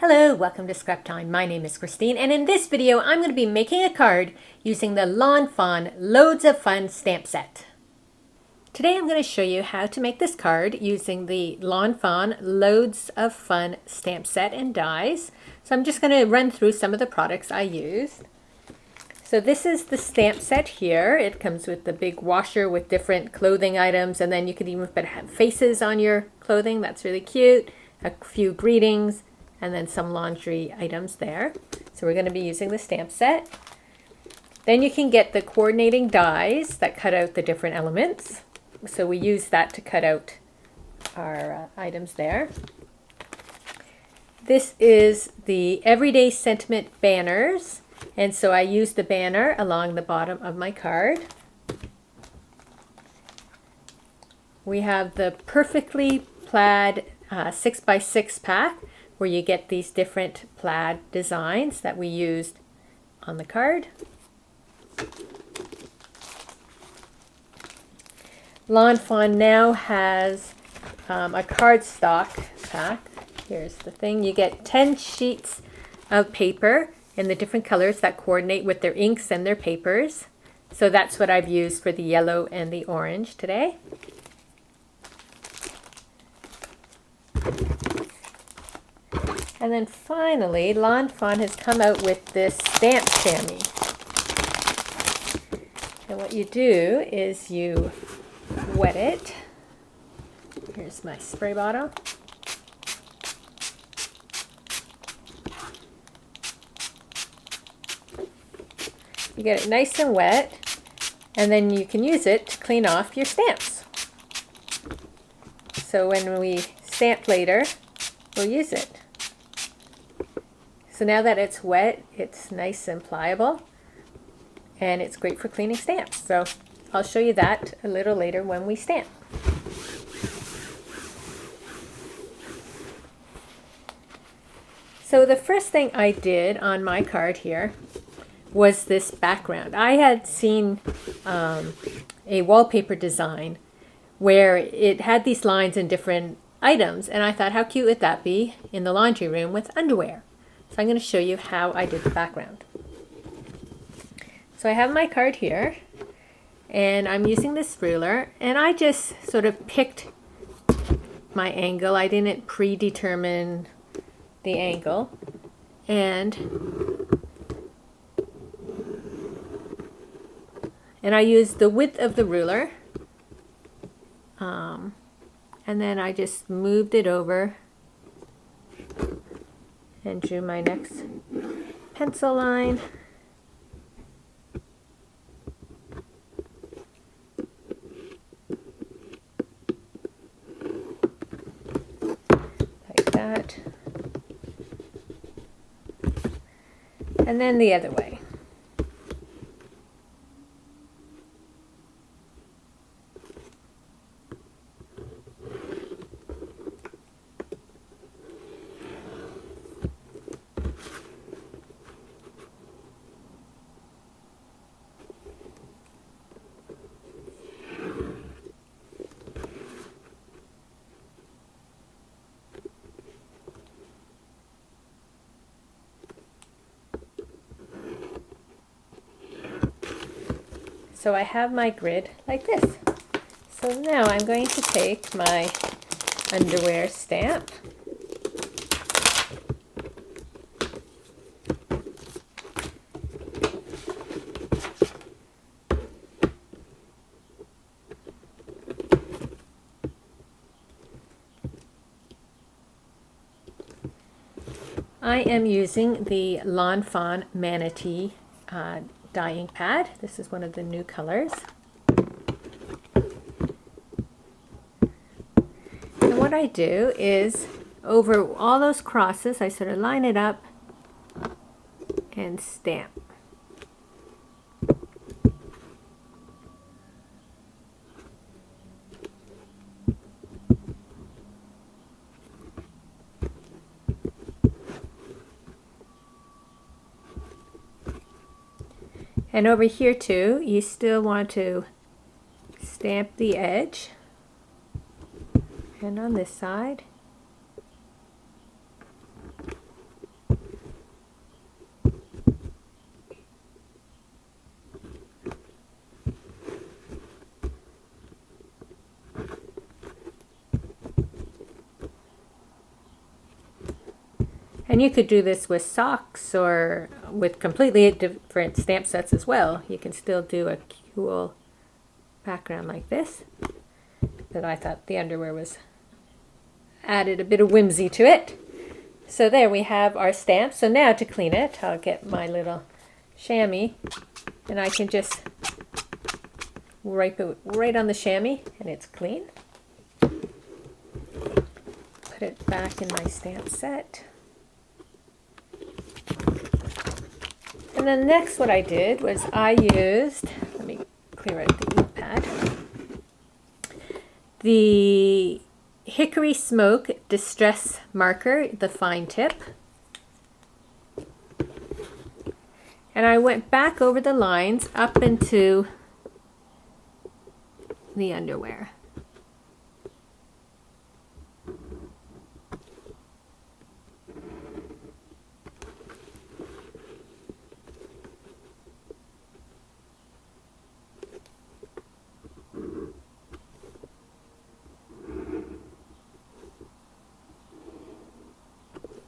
Hello, welcome to Scrap Time. My name is Christine, and in this video I'm going to be making a card using the Lawn Fawn Loads of Fun stamp set. Today I'm going to show you how to make this card using the Lawn Fawn Loads of Fun stamp set and dies. So I'm just going to run through some of the products I used. So this is the stamp set here. It comes with the big washer with different clothing items, and then you could even put faces on your clothing. That's really cute. A few greetings, and then some laundry items there. So we're going to be using the stamp set. Then you can get the coordinating dies that cut out the different elements. So we use that to cut out our items there. This is the Everyday Sentiment banners. And so I used the banner along the bottom of my card. We have the Perfectly Plaid 6x6 pack, where you get these different plaid designs that we used on the card. Lawn Fawn now has a cardstock pack. Here's the thing. You get 10 sheets of paper in the different colors that coordinate with their inks and their papers. So that's what I've used for the yellow and the orange today. And then finally, Lawn Fawn has come out with this stamp chamois. And what you do is you wet it. Here's my spray bottle. You get it nice and wet, and then you can use it to clean off your stamps. So when we stamp later, we'll use it. So now that it's wet, it's nice and pliable, and it's great for cleaning stamps. So I'll show you that a little later when we stamp. So the first thing I did on my card here was this background. I had seen a wallpaper design where it had these lines in different items, and I thought, how cute would that be in the laundry room with underwear? So I'm going to show you how I did the background. So I have my card here, and I'm using this ruler, and I just sort of picked my angle. I didn't predetermine the angle, and I used the width of the ruler, and then I just moved it over and drew my next pencil line. Like that. And then the other way. So I have my grid like this. So now I'm going to take my underwear stamp . I am using the Lawn Fawn Manatee dyeing pad. This is one of the new colors. And what I do is, over all those crosses, I sort of line it up and stamp. And over here too, you still want to stamp the edge, and on this side. And you could do this with socks or with completely different stamp sets as well. You can still do a cool background like this. But I thought the underwear was added a bit of whimsy to it. So there we have our stamp. So now to clean it, I'll get my little chamois and I can just wipe it right on the chamois and it's clean. Put it back in my stamp set. And then next what I did was I used, let me clear out the ink pad, the Hickory Smoke Distress Marker, the fine tip. And I went back over the lines up into the underwear.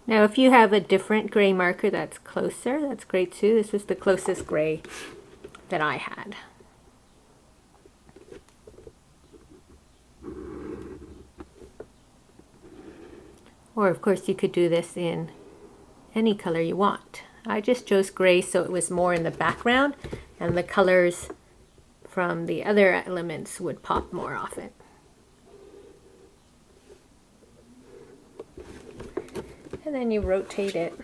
Now if you have a different gray marker that's closer, that's great too. This was the closest gray that I had. Or of course you could do this in any color you want. I just chose gray so it was more in the background and the colors from the other elements would pop more off it. And then you rotate it.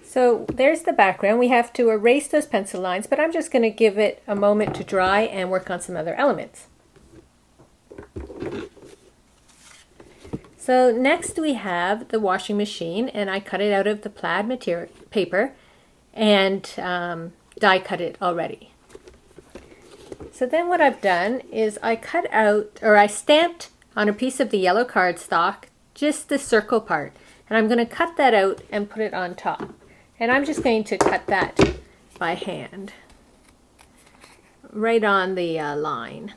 So there's the background. We have to erase those pencil lines, but I'm just going to give it a moment to dry and work on some other elements. So next we have the washing machine, and I cut it out of the plaid material paper and die cut it already. So then what I've done is I cut out, or I stamped on a piece of the yellow cardstock just the circle part, and I'm going to cut that out and put it on top. And I'm just going to cut that by hand, right on the line.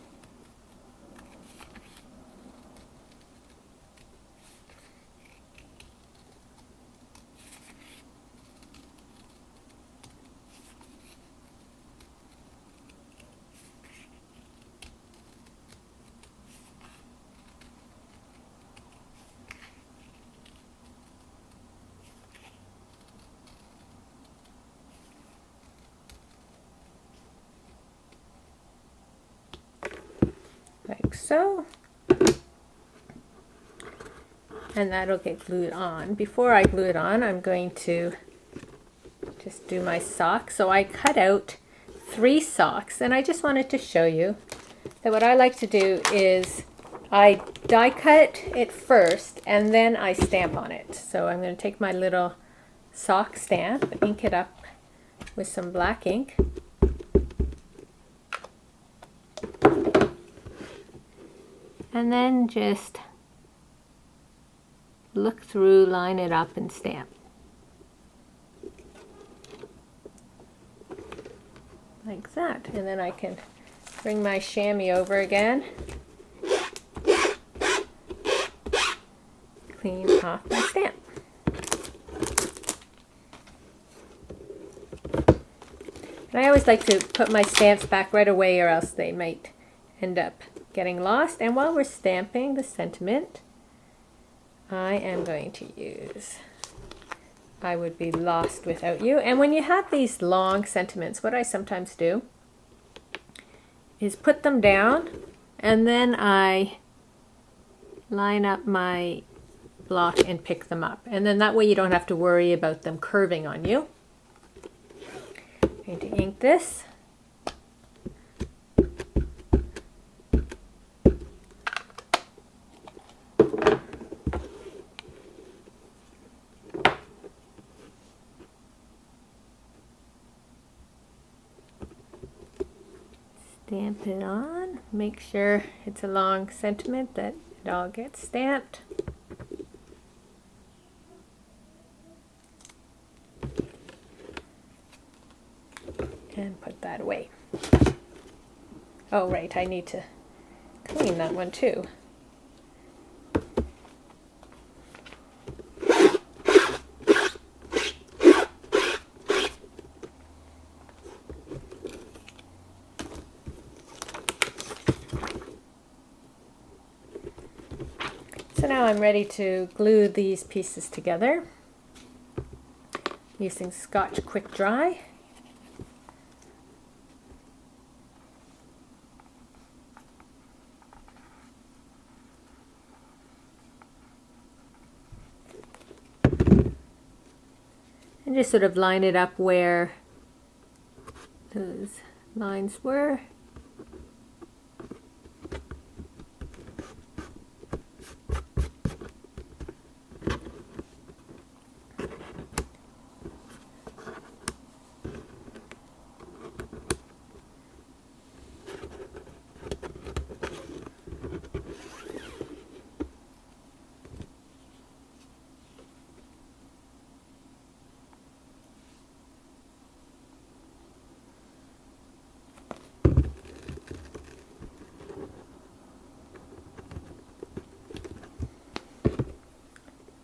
Like so, and that'll get glued on. Before I glue it on, I'm going to just do my socks. So I cut out 3 socks, and I just wanted to show you that what I like to do is I die cut it first and then I stamp on it. So I'm going to take my little sock stamp, ink it up with some black ink. And then just look through, line it up, and stamp. Like that. And then I can bring my chamois over again. Clean off my stamp. And I always like to put my stamps back right away or else they might end up getting lost. And while we're stamping the sentiment, I am going to use I Would Be Lost Without You. And when you have these long sentiments, what I sometimes do is put them down and then I line up my block and pick them up. And then that way you don't have to worry about them curving on you. I'm going to ink this. Stamp it on. Make sure it's a long sentiment that it all gets stamped. And put that away. Oh right, I need to clean that one too. So now I'm ready to glue these pieces together using Scotch Quick Dry. And just sort of line it up where those lines were.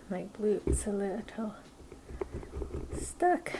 My glue's a little stuck.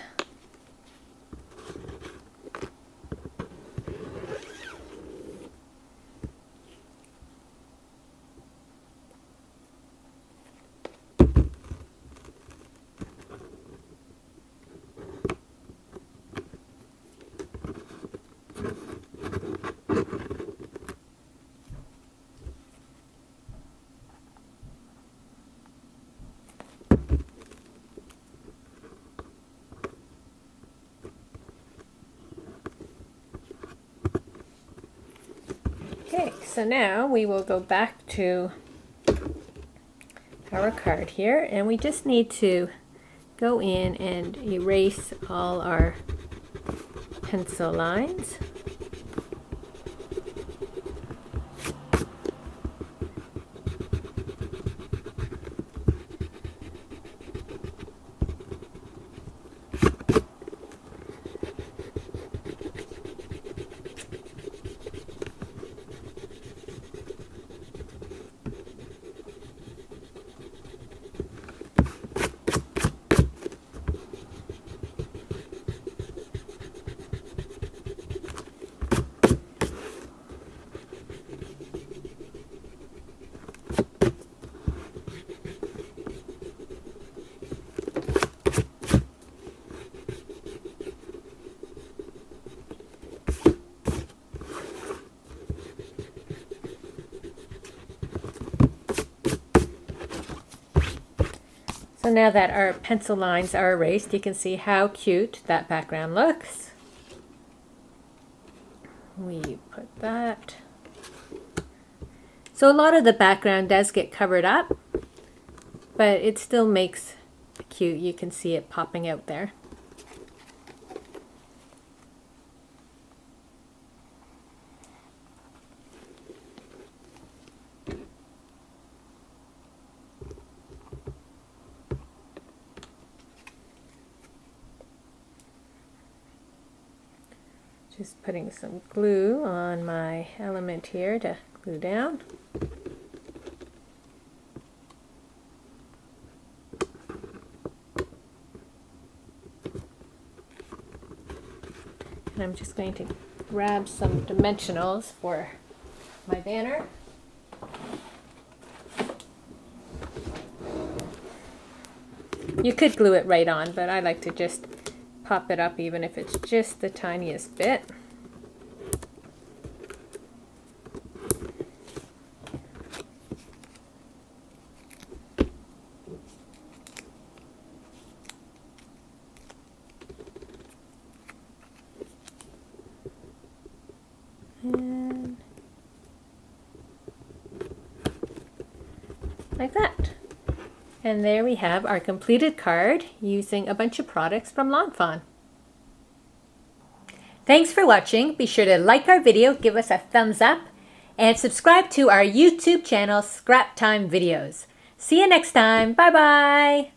Okay, so now we will go back to our card here, and we just need to go in and erase all our pencil lines. So now that our pencil lines are erased, you can see how cute that background looks. We put that. So a lot of the background does get covered up, but it still makes it cute. You can see it popping out there. Just putting some glue on my element here to glue down. And I'm just going to grab some dimensionals for my banner. You could glue it right on, but I like to just pop it up even if it's just the tiniest bit. And like that. And there we have our completed card using a bunch of products from Lawn Fawn. Thanks for watching. Be sure to like our video, give us a thumbs up, and subscribe to our YouTube channel, Scrap Time Videos. See you next time. Bye-bye.